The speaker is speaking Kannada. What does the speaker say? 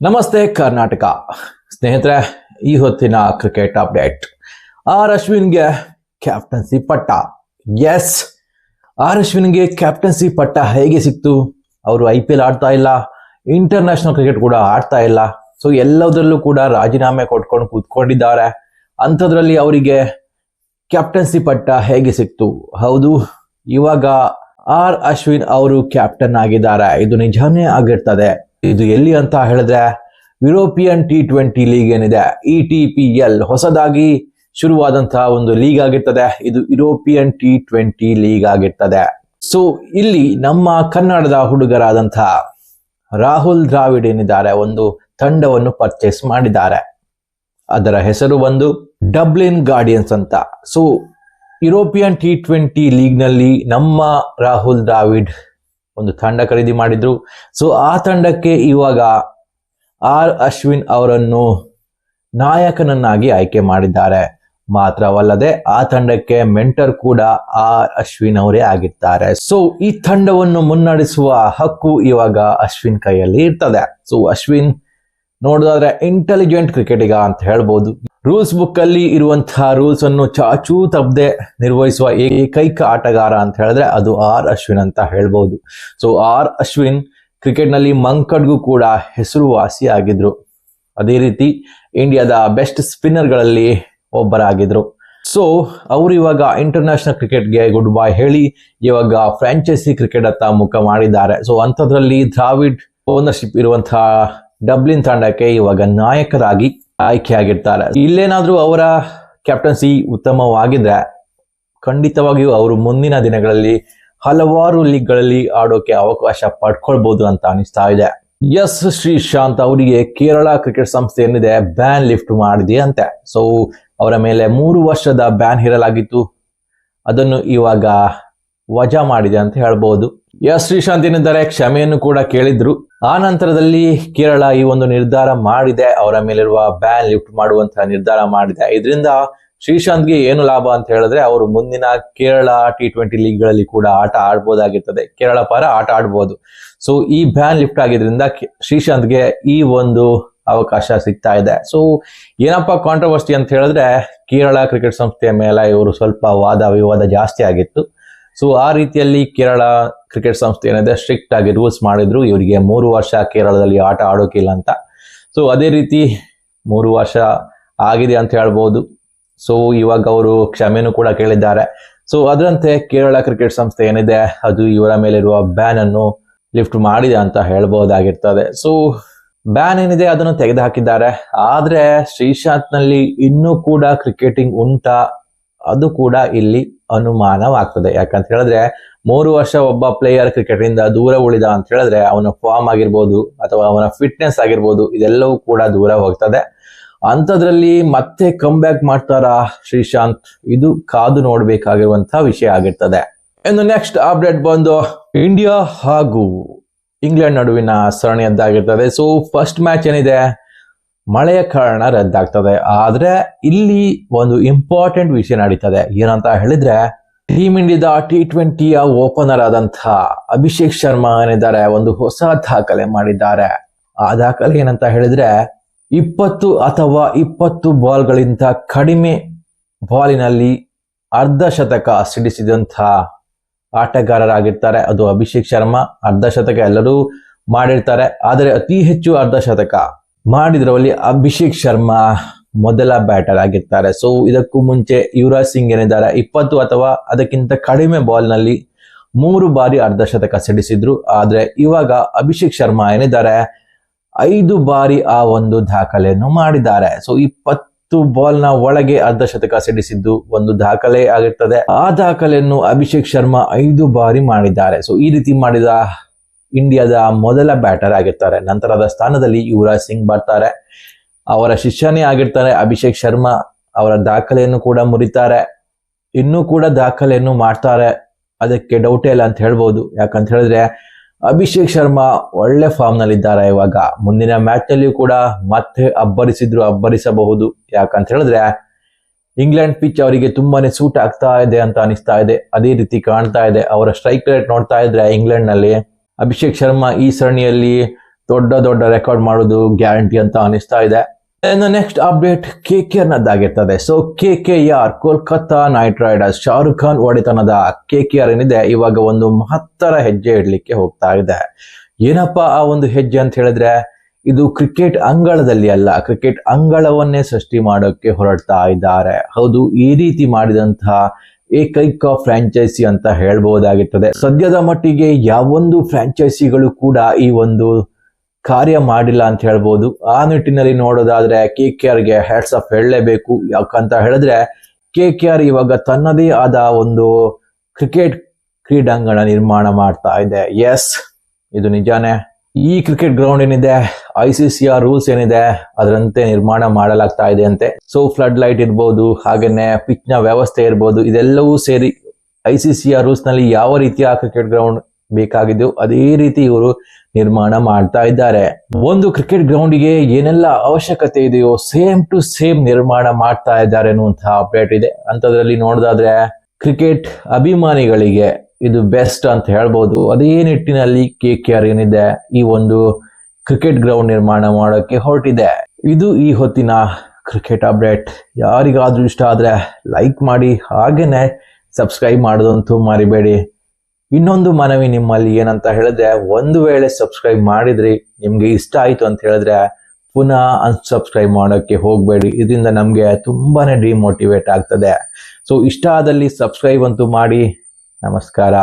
ನಮಸ್ತೆ ಕರ್ನಾಟಕ ಸ್ನೇಹಿತರೆ, ಈ ಹೊತ್ತಿನ ಕ್ರಿಕೆಟ್ ಅಪ್ಡೇಟ್. ಆರ್ ಅಶ್ವಿನ್ಗೆ ಕ್ಯಾಪ್ಟನ್ಸಿ ಪಟ್ಟ. ಎಸ್, ಆರ್ ಅಶ್ವಿನ್ಗೆ ಕ್ಯಾಪ್ಟನ್ಸಿ ಪಟ್ಟ ಹೇಗೆ ಸಿಕ್ತು? ಅವರು IPL ಆಡ್ತಾ ಇಲ್ಲ, ಇಂಟರ್ನ್ಯಾಷನಲ್ ಕ್ರಿಕೆಟ್ ಕೂಡ ಆಡ್ತಾ ಇಲ್ಲ. ಸೊ ಎಲ್ಲದರಲ್ಲೂ ಕೂಡ ರಾಜೀನಾಮೆ ಕೊಟ್ಕೊಂಡು ಕೂತ್ಕೊಂಡಿದ್ದಾರೆ. ಅಂಥದ್ರಲ್ಲಿ ಅವರಿಗೆ ಕ್ಯಾಪ್ಟನ್ಸಿ ಪಟ್ಟ ಹೇಗೆ ಸಿಕ್ತು? ಹೌದು, ಇವಾಗ ಆರ್ ಅಶ್ವಿನ್ ಅವರು ಕ್ಯಾಪ್ಟನ್ ಆಗಿದ್ದಾರೆ. ಇದು ನಿಜಾನೇ ಆಗಿರ್ತದೆ. ಇದು ಎಲ್ಲಿ ಅಂತ ಹೇಳಿದ್ರೆ ಯುರೋಪಿಯನ್ T20 ಲೀಗ್ ಏನಿದೆ, ETPL, ಹೊಸದಾಗಿ ಶುರುವಾದಂತಹ ಒಂದು ಲೀಗ್ ಆಗಿರ್ತದೆ. ಇದು ಯುರೋಪಿಯನ್ T20 ಲೀಗ್ ಆಗಿರ್ತದೆ. ಸೊ ಇಲ್ಲಿ ನಮ್ಮ ಕನ್ನಡದ ಹುಡುಗರಾದಂತಹ ರಾಹುಲ್ ದ್ರಾವಿಡ್ ಏನಿದ್ದಾರೆ, ಒಂದು ತಂಡವನ್ನು ಪರ್ಚೇಸ್ ಮಾಡಿದ್ದಾರೆ. ಅದರ ಹೆಸರು ಒಂದು ಡಬ್ಲಿನ್ ಗಾರ್ಡಿಯನ್ಸ್ ಅಂತ. ಸೊ ಯುರೋಪಿಯನ್ T20 ಲೀಗ್ ನಲ್ಲಿ ನಮ್ಮ ರಾಹುಲ್ ದ್ರಾವಿಡ್ ಒಂದು ತಂಡ ಖರೀದಿ ಮಾಡಿದ್ರು. ಸೊ ಆ ತಂಡಕ್ಕೆ ಇವಾಗ ಆರ್ ಅಶ್ವಿನ್ ಅವರನ್ನು ನಾಯಕನನ್ನಾಗಿ ಆಯ್ಕೆ ಮಾಡಿದ್ದಾರೆ. ಮಾತ್ರವಲ್ಲದೆ ಆ ತಂಡಕ್ಕೆ ಮೆಂಟರ್ ಕೂಡ ಆರ್ ಅಶ್ವಿನ್ ಅವರೇ ಆಗಿರ್ತಾರೆ. ಸೊ ಈ ತಂಡವನ್ನು ಮುನ್ನಡೆಸುವ ಹಕ್ಕು ಇವಾಗ ಅಶ್ವಿನ್ ಕೈಯಲ್ಲಿ ಇರ್ತದೆ. ಸೊ ಅಶ್ವಿನ್ ನೋಡೋದಾದ್ರೆ ಇಂಟೆಲಿಜೆಂಟ್ ಕ್ರಿಕೆಟಿಗ ಅಂತ ಹೇಳ್ಬೋದು. ರೂಲ್ಸ್ ಬುಕ್ ಅಲ್ಲಿ ಇರುವಂತಹ ರೂಲ್ಸ್ ಅನ್ನು ಚಾಚೂ ತಪ್ಪದೆ ನಿರ್ವಹಿಸುವ ಏಕೈಕ ಆಟಗಾರ ಅಂತ ಹೇಳಿದ್ರೆ ಅದು ಆರ್ ಅಶ್ವಿನ್ ಅಂತ ಹೇಳ್ಬಹುದು. ಸೊ ಆರ್ ಅಶ್ವಿನ್ ಕ್ರಿಕೆಟ್ ನಲ್ಲಿ ಮಂಕಡ್ಗೂ ಕೂಡ ಹೆಸರುವಾಸಿ ಆಗಿದ್ರು. ಅದೇ ರೀತಿ ಇಂಡಿಯಾದ ಬೆಸ್ಟ್ ಸ್ಪಿನ್ನರ್ ಗಳಲ್ಲಿ ಒಬ್ಬರಾಗಿದ್ರು. ಸೊ ಅವರು ಇವಾಗ ಇಂಟರ್ನ್ಯಾಷನಲ್ ಕ್ರಿಕೆಟ್ಗೆ ಗುಡ್ ಬೈ ಹೇಳಿ ಇವಾಗ ಫ್ರಾಂಚೈಸಿ ಕ್ರಿಕೆಟ್ ಅತ್ತ ಮುಖ ಮಾಡಿದ್ದಾರೆ. ಸೊ ಅಂಥದ್ರಲ್ಲಿ ದ್ರಾವಿಡ್ ಓನರ್ಶಿಪ್ ಇರುವಂತಹ ಡಬ್ಲಿನ್ ತಂಡಕ್ಕೆ ಇವಾಗ ನಾಯಕರಾಗಿ ಆಯ್ಕೆಯಾಗಿರ್ತಾರೆ. ಇಲ್ಲೇನಾದ್ರೂ ಅವರ ಕ್ಯಾಪ್ಟನ್ಸಿ ಉತ್ತಮವಾಗಿದ್ರೆ ಖಂಡಿತವಾಗಿಯೂ ಅವರು ಮುಂದಿನ ದಿನಗಳಲ್ಲಿ ಹಲವಾರು ಲೀಗ್ಗಳಲ್ಲಿ ಆಡೋಕೆ ಅವಕಾಶ ಪಡ್ಕೊಳ್ಬಹುದು ಅಂತ ಅನಿಸ್ತಾ ಇದೆ. ಎಸ್ ಶ್ರೀಶಾಂತ್ ಅವರಿಗೆ ಕೇರಳ ಕ್ರಿಕೆಟ್ ಸಂಸ್ಥೆ ಏನಿದೆ ಬ್ಯಾನ್ ಲಿಫ್ಟ್ ಮಾಡಿದೆ ಅಂತೆ. ಸೊ ಅವರ ಮೇಲೆ 3 ವರ್ಷದ ಬ್ಯಾನ್ ಹೇರಲಾಗಿತ್ತು. ಅದನ್ನು ಇವಾಗ ವಜಾ ಮಾಡಿದೆ ಅಂತ ಹೇಳ್ಬಹುದು. ಎಸ್ ಶ್ರೀಶಾಂತ್ ಏನಿದ್ದಾರೆ ಕ್ಷಮೆಯನ್ನು ಕೂಡ ಕೇಳಿದ್ರು. ಆ ನಂತರದಲ್ಲಿ ಕೇರಳ ಈ ಒಂದು ನಿರ್ಧಾರ ಮಾಡಿದೆ, ಅವರ ಮೇಲಿರುವ ಬ್ಯಾನ್ ಲಿಫ್ಟ್ ಮಾಡುವಂತಹ ನಿರ್ಧಾರ ಮಾಡಿದೆ. ಇದರಿಂದ ಶ್ರೀಶಾಂತ್ಗೆ ಏನು ಲಾಭ ಅಂತ ಹೇಳಿದ್ರೆ ಅವರು ಮುಂದಿನ ಕೇರಳ T20 ಲೀಗ್ಗಳಲ್ಲಿ ಕೂಡ ಆಟ ಆಡ್ಬೋದಾಗಿರ್ತದೆ. ಕೇರಳ ಪರ ಆಟ ಆಡ್ಬೋದು. ಸೊ ಈ ಬ್ಯಾನ್ ಲಿಫ್ಟ್ ಆಗಿದ್ರಿಂದ ಶ್ರೀಶಾಂತ್ಗೆ ಈ ಒಂದು ಅವಕಾಶ ಸಿಗ್ತಾ ಇದೆ. ಸೊ ಏನಪ್ಪಾ ಕಾಂಟ್ರವರ್ಸಿ ಅಂತ ಹೇಳಿದ್ರೆ ಕೇರಳ ಕ್ರಿಕೆಟ್ ಸಂಸ್ಥೆಯ ಮೇಲೆ ಇವರು ಸ್ವಲ್ಪ ವಾದ ವಿವಾದ ಜಾಸ್ತಿ ಆಗಿತ್ತು. ಸೊ ಆ ರೀತಿಯಲ್ಲಿ ಕೇರಳ ಕ್ರಿಕೆಟ್ ಸಂಸ್ಥೆ ಏನಿದೆ ಸ್ಟ್ರಿಕ್ಟ್ ಆಗಿ ರೂಲ್ಸ್ ಮಾಡಿದ್ರು, ಇವರಿಗೆ 3 ವರ್ಷ ಕೇರಳದಲ್ಲಿ ಆಟ ಆಡೋಕಿಲ್ಲ ಅಂತ. ಸೊ ಅದೇ ರೀತಿ 3 ವರ್ಷ ಆಗಿದೆ ಅಂತ ಹೇಳ್ಬೋದು. ಸೊ ಇವಾಗ ಅವರು ಕ್ಷಮೆನೂ ಕೂಡ ಕೇಳಿದ್ದಾರೆ. ಸೊ ಅದರಂತೆ ಕೇರಳ ಕ್ರಿಕೆಟ್ ಸಂಸ್ಥೆ ಏನಿದೆ ಅದು ಇವರ ಮೇಲಿರುವ ಬ್ಯಾನ್ ಅನ್ನು ಲಿಫ್ಟ್ ಮಾಡಿದೆ ಅಂತ ಹೇಳ್ಬಹುದಾಗಿರ್ತದೆ. ಸೊ ಬ್ಯಾನ್ ಏನಿದೆ ಅದನ್ನು ತೆಗೆದು ಹಾಕಿದ್ದಾರೆ. ಆದ್ರೆ ಶ್ರೀಶಾಂತ್ ನಲ್ಲಿ ಇನ್ನೂ ಕೂಡ ಕ್ರಿಕೆಟಿಂಗ್ ಉಂಟಾ, ಅದು ಕೂಡ ಇಲ್ಲಿ ಅನುಮಾನವಾಗ್ತದೆ. ಯಾಕಂತ ಹೇಳಿದ್ರೆ 3 ವರ್ಷ ಒಬ್ಬ ಪ್ಲೇಯರ್ ಕ್ರಿಕೆಟ್ ಇಂದ ದೂರ ಉಳಿದ ಅಂತ ಹೇಳಿದ್ರೆ ಅವನ ಫಾರ್ಮ್ ಆಗಿರ್ಬೋದು ಅಥವಾ ಅವನ ಫಿಟ್ನೆಸ್ ಆಗಿರ್ಬೋದು ಇದೆಲ್ಲವೂ ಕೂಡ ದೂರ ಹೋಗ್ತದೆ. ಅಂಥದ್ರಲ್ಲಿ ಮತ್ತೆ ಕಮ್ ಬ್ಯಾಕ್ ಮಾಡ್ತಾರಾ ಶ್ರೀಶಾಂತ್? ಇದು ಕಾದು ನೋಡ್ಬೇಕಾಗಿರುವಂತಹ ವಿಷಯ ಆಗಿರ್ತದೆ. ಇನ್ನು ನೆಕ್ಸ್ಟ್ ಅಪ್ಡೇಟ್ ಬಂದು ಇಂಡಿಯಾ ಹಾಗೂ ಇಂಗ್ಲೆಂಡ್ ನಡುವಿನ ಸರಣಿಯದ್ದಾಗಿರ್ತದೆ. ಸೊ ಫಸ್ಟ್ ಮ್ಯಾಚ್ ಏನಿದೆ ಮಳೆಯ ಕಾರಣ ರದ್ದಾಗ್ತದೆ. ಆದ್ರೆ ಇಲ್ಲಿ ಒಂದು ಇಂಪಾರ್ಟೆಂಟ್ ವಿಷಯ ನಡೀತದೆ. ಏನಂತ ಹೇಳಿದ್ರೆ ಟೀಮ್ ಇಂಡಿಯಾದ T20ಯ ಓಪನರ್ ಆದಂತಹ ಅಭಿಷೇಕ್ ಶರ್ಮಾ ಏನಿದ್ದಾರೆ ಒಂದು ಹೊಸ ದಾಖಲೆ ಮಾಡಿದ್ದಾರೆ. ಆ ದಾಖಲೆ ಏನಂತ ಹೇಳಿದ್ರೆ 20 ಅಥವಾ 20 ಬಾಲ್ಗಳಿಂದ ಕಡಿಮೆ ಬಾಲಿನಲ್ಲಿ ಅರ್ಧ ಶತಕ ಸಿಡಿಸಿದಂತಹ ಆಟಗಾರರಾಗಿರ್ತಾರೆ. ಅದು ಅಭಿಷೇಕ್ ಶರ್ಮಾ. ಅರ್ಧ ಶತಕ ಎಲ್ಲರೂ ಮಾಡಿರ್ತಾರೆ, ಆದರೆ ಅತಿ ಹೆಚ್ಚು ಅರ್ಧ ಶತಕ ಮಾಡಿದ್ರಲ್ಲಿ ಅಭಿಷೇಕ್ ಶರ್ಮಾ ಮೊದಲ ಬ್ಯಾಟರ್ ಆಗಿರ್ತಾರೆ. ಸೊ ಇದಕ್ಕೂ ಮುಂಚೆ ಯುವರಾಜ್ ಸಿಂಗ್ ಏನಿದ್ದಾರೆ 20 ಅಥವಾ ಅದಕ್ಕಿಂತ ಕಡಿಮೆ ಬಾಲ್ ನಲ್ಲಿ 3 ಬಾರಿ ಅರ್ಧ ಶತಕ ಸಿಡಿಸಿದ್ರು. ಆದ್ರೆ ಇವಾಗ ಅಭಿಷೇಕ್ ಶರ್ಮಾ ಏನಿದ್ದಾರೆ 5 ಬಾರಿ ಆ ಒಂದು ದಾಖಲೆಯನ್ನು ಮಾಡಿದ್ದಾರೆ. ಸೊ 20 ಬಾಲ್ ನ ಒಳಗೆ ಅರ್ಧ ಶತಕ ಸಿಡಿಸಿದ್ದು ಒಂದು ದಾಖಲೆ ಆಗಿರ್ತದೆ. ಆ ದಾಖಲೆಯನ್ನು ಅಭಿಷೇಕ್ ಶರ್ಮಾ 5 ಬಾರಿ ಮಾಡಿದ್ದಾರೆ. ಸೊ ಈ ರೀತಿ ಮಾಡಿದ ಇಂಡಿಯಾದ ಮೊದಲ ಬ್ಯಾಟರ್ ಆಗಿರ್ತಾರೆ. ನಂತರದ ಸ್ಥಾನದಲ್ಲಿ ಯುವರಾಜ್ ಸಿಂಗ್ ಬರ್ತಾರೆ. ಅವರ ಶಿಷ್ಯನೇ ಆಗಿರ್ತಾರೆ ಅಭಿಷೇಕ್ ಶರ್ಮಾ. ಅವರ ದಾಖಲೆಯನ್ನು ಕೂಡ ಮುರಿತಾರೆ, ಇನ್ನೂ ಕೂಡ ದಾಖಲೆಯನ್ನು ಮಾಡ್ತಾರೆ. ಅದಕ್ಕೆ ಡೌಟೇ ಇಲ್ಲ ಅಂತ ಹೇಳ್ಬೋದು. ಯಾಕಂತ ಹೇಳಿದ್ರೆ ಅಭಿಷೇಕ್ ಶರ್ಮಾ ಒಳ್ಳೆ ಫಾರ್ಮ್ ನಲ್ಲಿ ಇದ್ದಾರೆ. ಇವಾಗ ಮುಂದಿನ ಮ್ಯಾಚ್ ನಲ್ಲಿಯೂ ಕೂಡ ಮತ್ತೆ ಅಬ್ಬರಿಸಬಹುದು. ಯಾಕಂತ ಹೇಳಿದ್ರೆ ಇಂಗ್ಲೆಂಡ್ ಪಿಚ್ ಅವರಿಗೆ ತುಂಬಾನೇ ಸೂಟ್ ಆಗ್ತಾ ಇದೆ ಅಂತ ಅನಿಸ್ತಾ ಇದೆ. ಅದೇ ರೀತಿ ಕಾಣ್ತಾ ಇದೆ. ಅವರ ಸ್ಟ್ರೈಕ್ ರೇಟ್ ನೋಡ್ತಾ ಇದ್ರೆ ಇಂಗ್ಲೆಂಡ್ ನಲ್ಲಿ ಅಭಿಷೇಕ್ ಶರ್ಮಾ ಈ ಸರಣಿಯಲ್ಲಿ ದೊಡ್ಡ ದೊಡ್ಡ ರೆಕಾರ್ಡ್ ಮಾಡೋದು ಗ್ಯಾರಂಟಿ ಅಂತ ಅನಿಸ್ತಾ ಇದೆ. ಇನ್ನು ನೆಕ್ಸ್ಟ್ ಅಪ್ಡೇಟ್ KKR ನದ್ದಾಗಿರ್ತದೆ. So KKR Kolkata Knight Riders Shahrukh Khan ಒಡೆತನದ KKR ಏನಿದೆ ಇವಾಗ ಒಂದು ಮಹತ್ತರ ಹೆಜ್ಜೆ ಇಡ್ಲಿಕ್ಕೆ ಹೋಗ್ತಾ ಇದೆ. ಏನಪ್ಪಾ ಆ ಒಂದು ಹೆಜ್ಜೆ ಅಂತ ಹೇಳಿದ್ರೆ, ಇದು ಕ್ರಿಕೆಟ್ ಅಂಗಳದಲ್ಲಿ ಅಲ್ಲ, ಕ್ರಿಕೆಟ್ ಅಂಗಳವನ್ನೇ ಸೃಷ್ಟಿ ಮಾಡೋಕೆ ಹೊರಡ್ತಾ ಇದ್ದಾರೆ. ಹೌದು, ಈ ರೀತಿ ಮಾಡಿದಂತಹ ಏಕೈಕ ಫ್ರಾಂಚೈಸಿ ಅಂತ ಹೇಳ್ಬಹುದಾಗಿರ್ತದೆ. ಸದ್ಯದ ಮಟ್ಟಿಗೆ ಯಾವೊಂದು ಫ್ರಾಂಚೈಸಿಗಳು ಕೂಡ ಈ ಒಂದು ಕಾರ್ಯ ಮಾಡಿಲ್ಲ ಅಂತ ಹೇಳ್ಬೋದು. ಆ ನಿಟ್ಟಿನಲ್ಲಿ ನೋಡೋದಾದ್ರೆ KKRಗೆ ಹ್ಯಾಟ್ಸ್ ಆಫ್ ಹೇಳಲೇಬೇಕು. ಯಾಕಂತ ಹೇಳಿದ್ರೆ KKR ಇವಾಗ ತನ್ನದೇ ಆದ ಒಂದು ಕ್ರಿಕೆಟ್ ಕ್ರೀಡಾಂಗಣ ನಿರ್ಮಾಣ ಮಾಡ್ತಾ ಇದೆ. ಎಸ್, ಇದು ನಿಜಾನೇ. ಈ ಕ್ರಿಕೆಟ್ ಗ್ರೌಂಡ್ ಏನಿದೆ ICCR ರೂಲ್ಸ್ ಏನಿದೆ ಅದರಂತೆ ನಿರ್ಮಾಣ ಮಾಡಲಾಗ್ತಾ ಇದೆ ಅಂತೆ. ಸೊ ಫ್ಲಡ್ ಲೈಟ್ ಇರ್ಬೋದು, ಹಾಗೇನೆ ಪಿಚ್ ನ ವ್ಯವಸ್ಥೆ ಇರ್ಬೋದು, ಇದೆಲ್ಲವೂ ಸೇರಿ ICCR ರೂಲ್ಸ್ ನಲ್ಲಿ ಯಾವ ರೀತಿಯ ಕ್ರಿಕೆಟ್ ಗ್ರೌಂಡ್ ಬೇಕಾಗಿದೆಯೋ ಅದೇ ರೀತಿ ಇವರು ನಿರ್ಮಾಣ ಮಾಡ್ತಾ ಇದ್ದಾರೆ. ಒಂದು ಕ್ರಿಕೆಟ್ ಗ್ರೌಂಡ್ಗೆ ಏನೆಲ್ಲ ಅವಶ್ಯಕತೆ ಇದೆಯೋ ಸೇಮ್ ಟು ಸೇಮ್ ನಿರ್ಮಾಣ ಮಾಡ್ತಾ ಇದ್ದಾರೆ ಅನ್ನುವಂತಹ ಅಪ್ಡೇಟ್ ಇದೆ. ಅಂತದ್ರಲ್ಲಿ ನೋಡೋದಾದ್ರೆ ಕ್ರಿಕೆಟ್ ಅಭಿಮಾನಿಗಳಿಗೆ ಇದು ಬೆಸ್ಟ್ ಅಂತ ಹೇಳ್ಬೋದು. ಅದೇ ನಿಟ್ಟಿನಲ್ಲಿ KKR ಏನಿದೆ ಈ ಒಂದು ಕ್ರಿಕೆಟ್ ಗ್ರೌಂಡ್ ನಿರ್ಮಾಣ ಮಾಡೋಕೆ ಹೊರಟಿದೆ. ಇದು ಈ ಹೊತ್ತಿನ ಕ್ರಿಕೆಟ್ ಅಪ್ಡೇಟ್. ಯಾರಿಗಾದ್ರೂ ಇಷ್ಟ ಆದ್ರೆ ಲೈಕ್ ಮಾಡಿ, ಹಾಗೇನೆ ಸಬ್ಸ್ಕ್ರೈಬ್ ಮಾಡೋದಂತೂ ಮರಿಬೇಡಿ. ಇನ್ನೊಂದು ಮನವಿ ನಿಮ್ಮಲ್ಲಿ ಏನಂತ ಹೇಳಿದ್ರೆ, ಒಂದು ವೇಳೆ ಸಬ್ಸ್ಕ್ರೈಬ್ ಮಾಡಿದ್ರಿ ನಿಮ್ಗೆ ಇಷ್ಟ ಆಯ್ತು ಅಂತ ಹೇಳಿದ್ರೆ ಪುನಃ ಅನ್ಸಬ್ಸ್ಕ್ರೈಬ್ ಮಾಡೋಕ್ಕೆ ಹೋಗಬೇಡಿ. ಇದರಿಂದ ನಮ್ಗೆ ತುಂಬಾನೇ ಡಿಮೋಟಿವೇಟ್ ಆಗ್ತದೆ. ಸೊ ಇಷ್ಟ ಆದಲ್ಲಿ ಸಬ್ಸ್ಕ್ರೈಬ್ ಅಂತೂ ಮಾಡಿ. ನಮಸ್ಕಾರ.